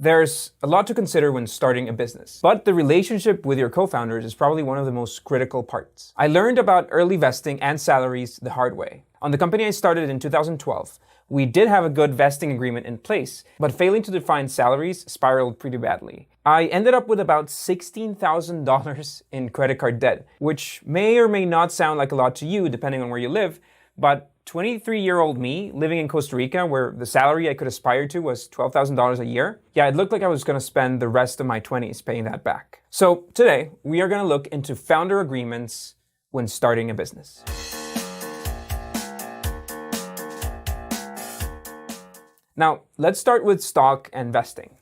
There's a lot to consider when starting a business, but the relationship with your co-founders is probably one of the most critical parts. I learned about early vesting and salaries the hard way. On the company I started in 2012, we did have a good vesting agreement in place, but failing to define salaries spiraled pretty badly. I ended up with about $16,000 in credit card debt, which may or may not sound like a lot to you depending on where you live, but 23-year-old me living in Costa Rica, where the salary I could aspire to was $12,000 a year, it looked like I was going to spend the rest of my 20s paying that back. So today, we are going to look into founder agreements when starting a business. Now, let's start with stock and vesting.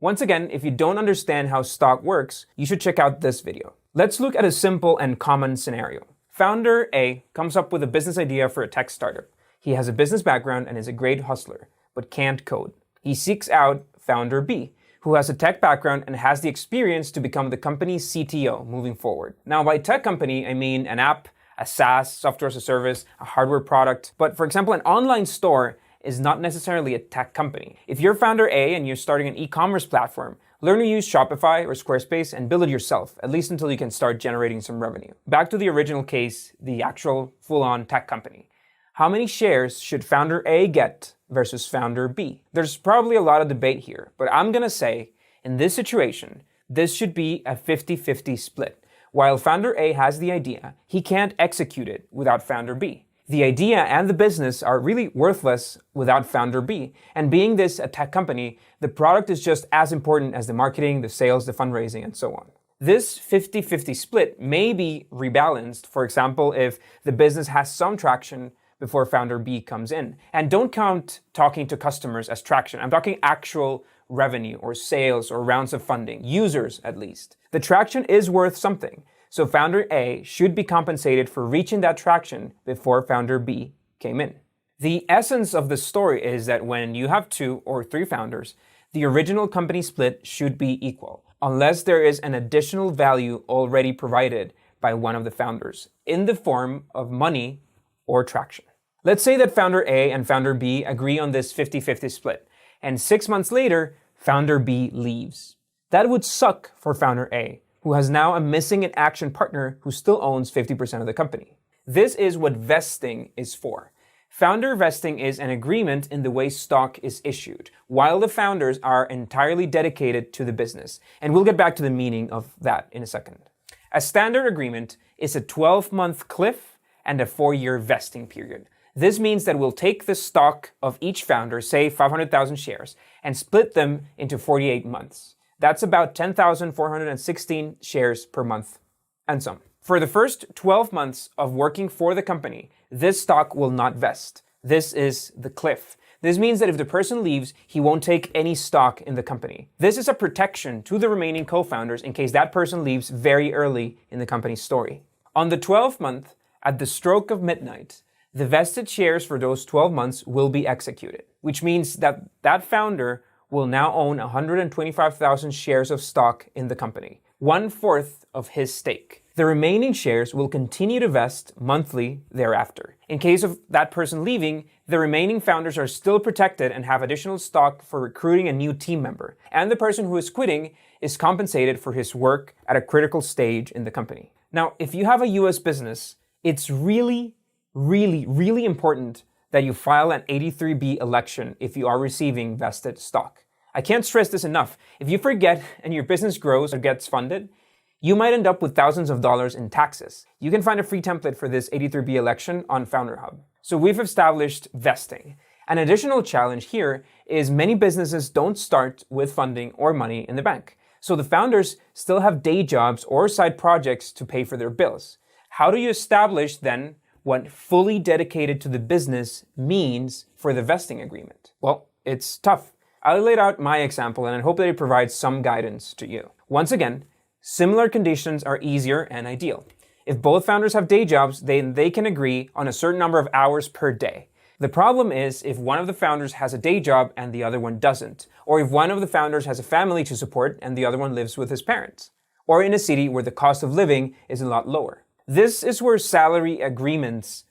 Once again, if you don't understand how stock works, you should check out this video. Let's look at a simple and common scenario. Founder A comes up with a business idea for a tech startup. He has a business background and is a great hustler, but can't code. He seeks out founder B, who has a tech background and has the experience to become the company's CTO moving forward. Now, by tech company, I mean an app, a SaaS, software as a service, a hardware product. But for example, an online store is not necessarily a tech company. If you're founder A and you're starting an e-commerce platform, learn to use Shopify or Squarespace and build it yourself, at least until you can start generating some revenue. Back to the original case, the actual full-on tech company. How many shares should founder A get versus founder B? There's probably a lot of debate here, but I'm gonna say, in this situation, this should be a 50-50 split. While founder A has the idea, he can't execute it without founder B. The idea and the business are really worthless without founder B. And being this a tech company, the product is just as important as the marketing, the sales, the fundraising, and so on. This 50-50 split may be rebalanced, for example, if the business has some traction before founder B comes in. And don't count talking to customers as traction. I'm talking actual revenue or sales or rounds of funding, users at least. The traction is worth something. So founder A should be compensated for reaching that traction before founder B came in. The essence of the story is that when you have 2 or 3 founders, the original company split should be equal, unless there is an additional value already provided by one of the founders in the form of money or traction. Let's say that founder A and founder B agree on this 50-50 split, and 6 months later, founder B leaves. That would suck for founder A, who has now a missing in action partner who still owns 50% of the company. This is what vesting is for. Founder vesting is an agreement in the way stock is issued, while the founders are entirely dedicated to the business. And we'll get back to the meaning of that in a second. A standard agreement is a 12-month cliff and a 4-year vesting period. This means that we'll take the stock of each founder, say 500,000 shares, and split them into 48 months. That's about 10,416 shares per month, and some. For the first 12 months of working for the company, this stock will not vest. This is the cliff. This means that if the person leaves, he won't take any stock in the company. This is a protection to the remaining co-founders in case that person leaves very early in the company's story. On the 12th month, at the stroke of midnight, the vested shares for those 12 months will be executed, which means that that founder will now own 125,000 shares of stock in the company, 1/4 of his stake. The remaining shares will continue to vest monthly thereafter. In case of that person leaving, the remaining founders are still protected and have additional stock for recruiting a new team member. And the person who is quitting is compensated for his work at a critical stage in the company. Now, if you have a US business, it's really important that you file an 83B election if you are receiving vested stock. I can't stress this enough. If you forget and your business grows or gets funded, you might end up with thousands of dollars in taxes. You can find a free template for this 83B election on Founder Hub. So we've established vesting. An additional challenge here is many businesses don't start with funding or money in the bank. So the founders still have day jobs or side projects to pay for their bills. How do you establish then what fully dedicated to the business means for the vesting agreement? Well, it's tough. I laid out my example and I hope that it provides some guidance to you. Once again, similar conditions are easier and ideal. If both founders have day jobs, then they can agree on a certain number of hours per day. The problem is if one of the founders has a day job and the other one doesn't, or if one of the founders has a family to support and the other one lives with his parents, or in a city where the cost of living is a lot lower. This is where salary agreements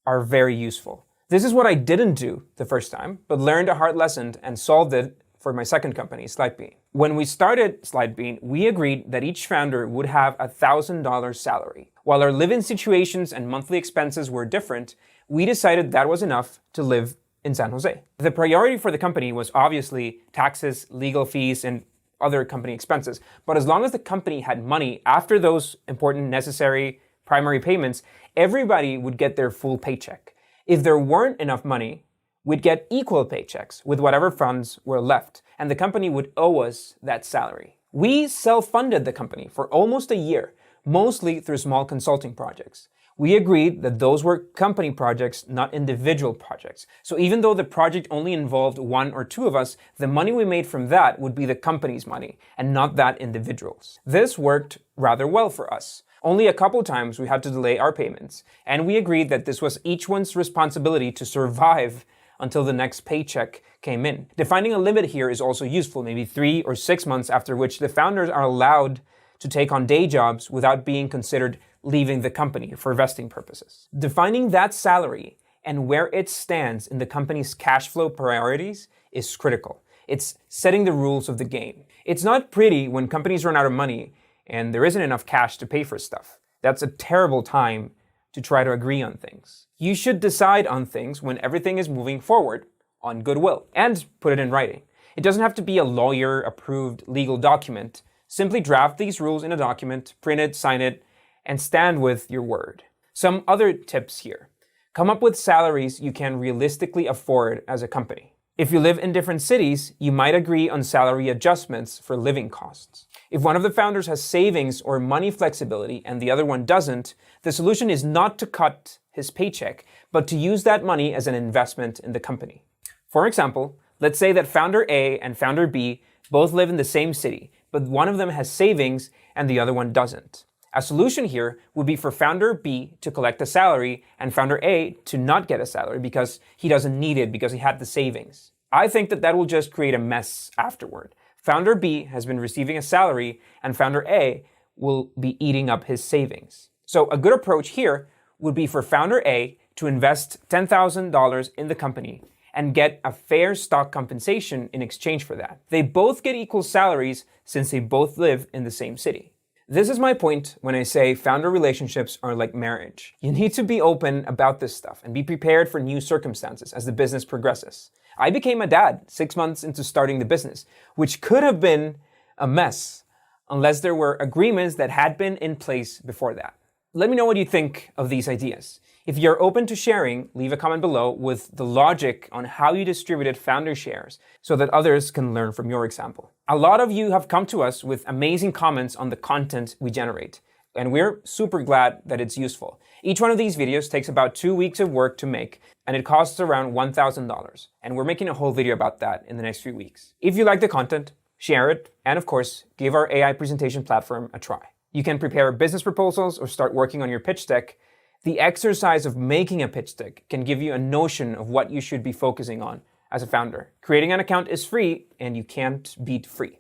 are very useful. This is what I didn't do the first time, but learned a hard lesson and solved it for my second company, SlideBean. When we started SlideBean, we agreed that each founder would have $1,000 salary. While our living situations and monthly expenses were different, we decided that was enough to live in San Jose. The priority for the company was obviously taxes, legal fees, and other company expenses. But as long as the company had money after those important, necessary primary payments, everybody would get their full paycheck. If there weren't enough money, we'd get equal paychecks with whatever funds were left, and the company would owe us that salary. We self-funded the company for almost a year, mostly through small consulting projects. We agreed that those were company projects, not individual projects. So even though the project only involved one or two of us, the money we made from that would be the company's money and not that individual's. This worked rather well for us. Only a couple times we had to delay our payments, and we agreed that this was each one's responsibility to survive until the next paycheck came in. Defining a limit here is also useful, maybe 3 or 6 months after which the founders are allowed to take on day jobs without being considered leaving the company for vesting purposes. Defining that salary and where it stands in the company's cash flow priorities is critical. It's setting the rules of the game. It's not pretty when companies run out of money and there isn't enough cash to pay for stuff. That's a terrible time to try to agree on things. You should decide on things when everything is moving forward on goodwill and put it in writing. It doesn't have to be a lawyer-approved legal document. Simply draft these rules in a document, print it, sign it, and stand with your word. Some other tips here. Come up with salaries you can realistically afford as a company. If you live in different cities, you might agree on salary adjustments for living costs. If one of the founders has savings or money flexibility and the other one doesn't, the solution is not to cut his paycheck, but to use that money as an investment in the company. For example, let's say that founder A and founder B both live in the same city, but one of them has savings and the other one doesn't. A solution here would be for founder B to collect a salary and founder A to not get a salary because he doesn't need it because he had the savings. I think that will just create a mess afterward. Founder B has been receiving a salary and founder A will be eating up his savings. So a good approach here would be for founder A to invest $10,000 in the company and get a fair stock compensation in exchange for that. They both get equal salaries since they both live in the same city. This is my point when I say founder relationships are like marriage. You need to be open about this stuff and be prepared for new circumstances as the business progresses. I became a dad 6 months into starting the business, which could have been a mess unless there were agreements that had been in place before that. Let me know what you think of these ideas. If you're open to sharing, leave a comment below with the logic on how you distributed founder shares so that others can learn from your example. A lot of you have come to us with amazing comments on the content we generate, and we're super glad that it's useful. Each one of these videos takes about 2 weeks of work to make, and it costs around $1,000, and we're making a whole video about that in the next few weeks. If you like the content, share it, and of course, give our AI presentation platform a try. You can prepare business proposals or start working on your pitch deck. The exercise of making a pitch deck can give you a notion of what you should be focusing on as a founder. Creating an account is free, and you can't beat free.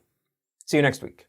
See you next week.